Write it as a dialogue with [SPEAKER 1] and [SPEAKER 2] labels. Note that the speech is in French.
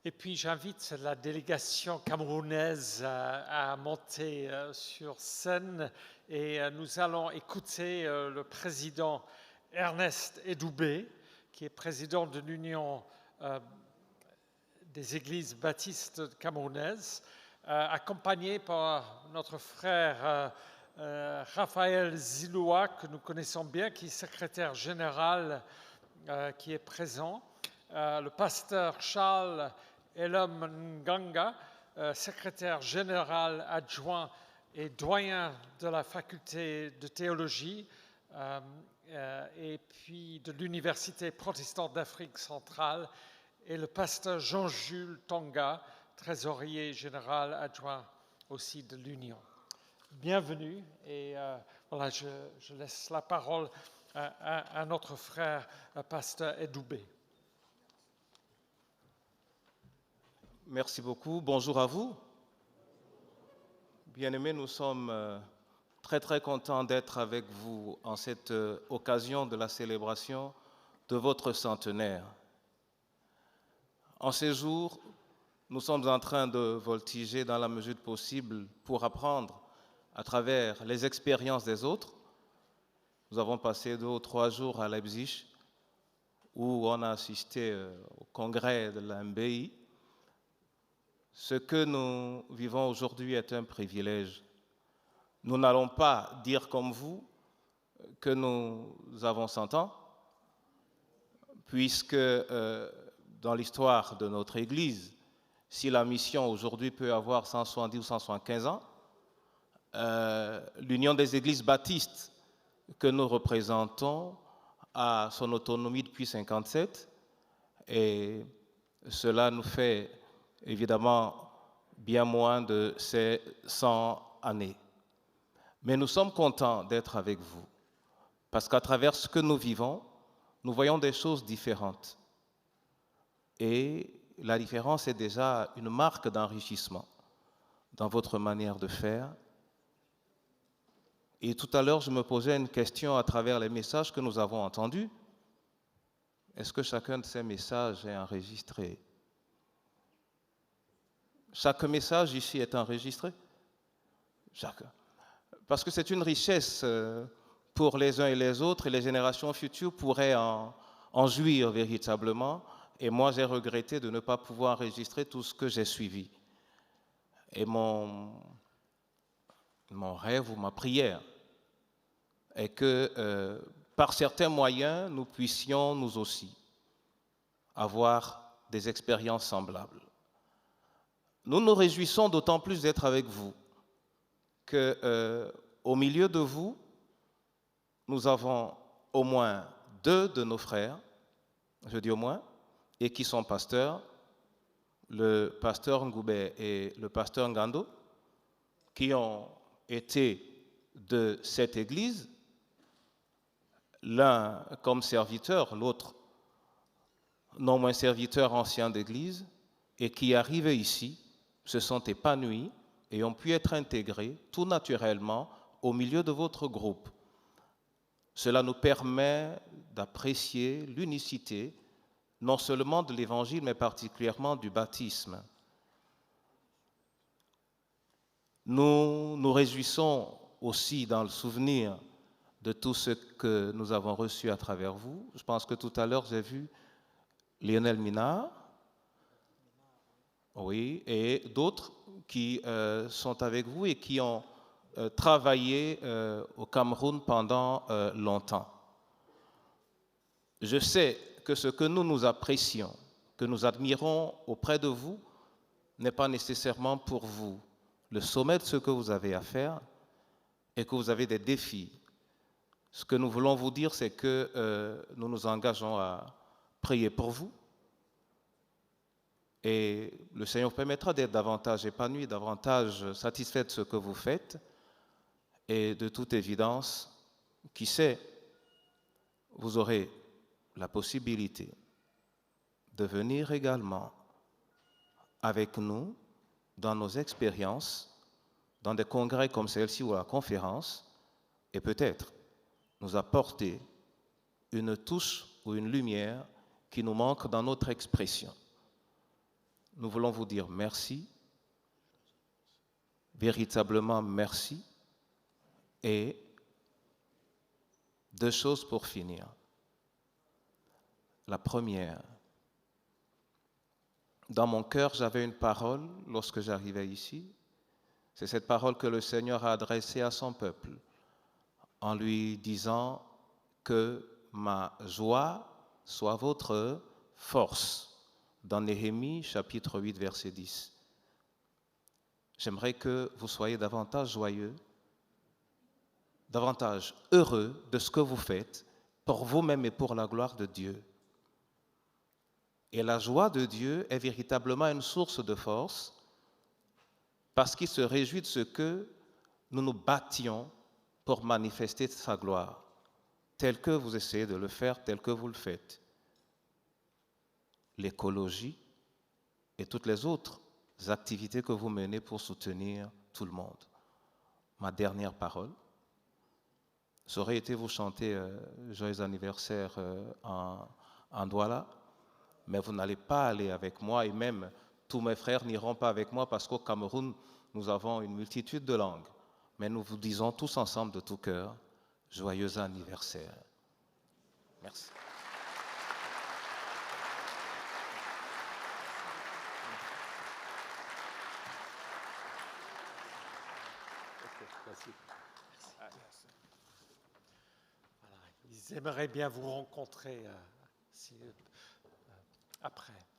[SPEAKER 1] Et puis j'invite la délégation camerounaise à monter sur scène et nous allons écouter le président Ernest Edoubé, qui est président de l'Union des Églises baptistes camerounaises, accompagné par notre frère Raphaël Ziloua, que nous connaissons bien, qui est secrétaire général, qui est présent, le pasteur Charles Elam Nganga, secrétaire général adjoint et doyen de la faculté de théologie et puis de l'Université protestante d'Afrique centrale, et le pasteur Jean-Jules Tonga, trésorier général adjoint aussi de l'Union. Bienvenue et voilà, je laisse la parole à notre frère pasteur Edoubé.
[SPEAKER 2] Merci beaucoup. Bonjour à vous. Bien-aimés, nous sommes très contents d'être avec vous en cette occasion de la célébration de votre centenaire. En ces jours, nous sommes en train de voltiger dans la mesure du possible pour apprendre à travers les expériences des autres. Nous avons passé 2 ou 3 jours à Leipzig où on a assisté au congrès de la MBI. Ce que nous vivons aujourd'hui est un privilège. Nous n'allons pas dire comme vous que nous avons 100 ans, puisque dans l'histoire de notre Église, si la mission aujourd'hui peut avoir 170 ou 175 ans, l'Union des Églises baptistes que nous représentons a son autonomie depuis 1957 et cela nous fait évidemment bien moins de ces 100 années. Mais nous sommes contents d'être avec vous, parce qu'à travers ce que nous vivons, nous voyons des choses différentes. Et la différence est déjà une marque d'enrichissement dans votre manière de faire. Et tout à l'heure, je me posais une question à travers les messages que nous avons entendus. Est-ce que chacun de ces messages est enregistré ? Chaque message ici est enregistré. Chacun. Parce que c'est une richesse pour les uns et les autres, et les générations futures pourraient en jouir véritablement. Et moi, j'ai regretté de ne pas pouvoir enregistrer tout ce que j'ai suivi. Et mon rêve ou ma prière est que par certains moyens, nous puissions nous aussi avoir des expériences semblables. Nous nous réjouissons d'autant plus d'être avec vous qu'au milieu de vous, nous avons au moins 2 de nos frères, je dis au moins, et qui sont pasteurs, le pasteur Ngoubé et le pasteur Ngando, qui ont été de cette église, l'un comme serviteur, l'autre non moins serviteur ancien d'église, et qui arrivaient ici, se sont épanouis et ont pu être intégrés tout naturellement au milieu de votre groupe. Cela nous permet d'apprécier l'unicité, non seulement de l'Évangile, mais particulièrement du baptisme. Nous nous réjouissons aussi dans le souvenir de tout ce que nous avons reçu à travers vous. Je pense que tout à l'heure, j'ai vu Lionel Minard, oui, et d'autres qui sont avec vous et qui ont travaillé au Cameroun pendant longtemps. Je sais que ce que nous apprécions, que nous admirons auprès de vous, n'est pas nécessairement pour vous le sommet de ce que vous avez à faire et que vous avez des défis. Ce que nous voulons vous dire, c'est que nous nous engageons à prier pour vous et le Seigneur permettra d'être davantage épanoui, davantage satisfait de ce que vous faites et de toute évidence, qui sait, vous aurez la possibilité de venir également avec nous dans nos expériences, dans des congrès comme celle-ci ou la conférence, et peut-être nous apporter une touche ou une lumière qui nous manque dans notre expression. nous voulons vous dire merci, véritablement merci, et 2 choses pour finir. La première, dans mon cœur, j'avais une parole lorsque j'arrivais ici. C'est cette parole que le Seigneur a adressée à son peuple en lui disant que ma joie soit votre force. Dans Néhémie, chapitre 8, verset 10. J'aimerais que vous soyez davantage joyeux, davantage heureux de ce que vous faites pour vous-même et pour la gloire de Dieu. Et la joie de Dieu est véritablement une source de force parce qu'il se réjouit de ce que nous nous battions pour manifester sa gloire, tel que vous essayez de le faire, tel que vous le faites. L'écologie et toutes les autres activités que vous menez pour soutenir tout le monde. Ma dernière parole, ça aurait été vous chanter joyeux anniversaire en Douala, mais vous n'allez pas aller avec moi et même tous mes frères n'iront pas avec moi parce qu'au Cameroun, nous avons une multitude de langues. Mais nous vous disons tous ensemble de tout cœur, joyeux anniversaire. Merci.
[SPEAKER 1] Merci. Voilà, ils aimeraient bien vous rencontrer après.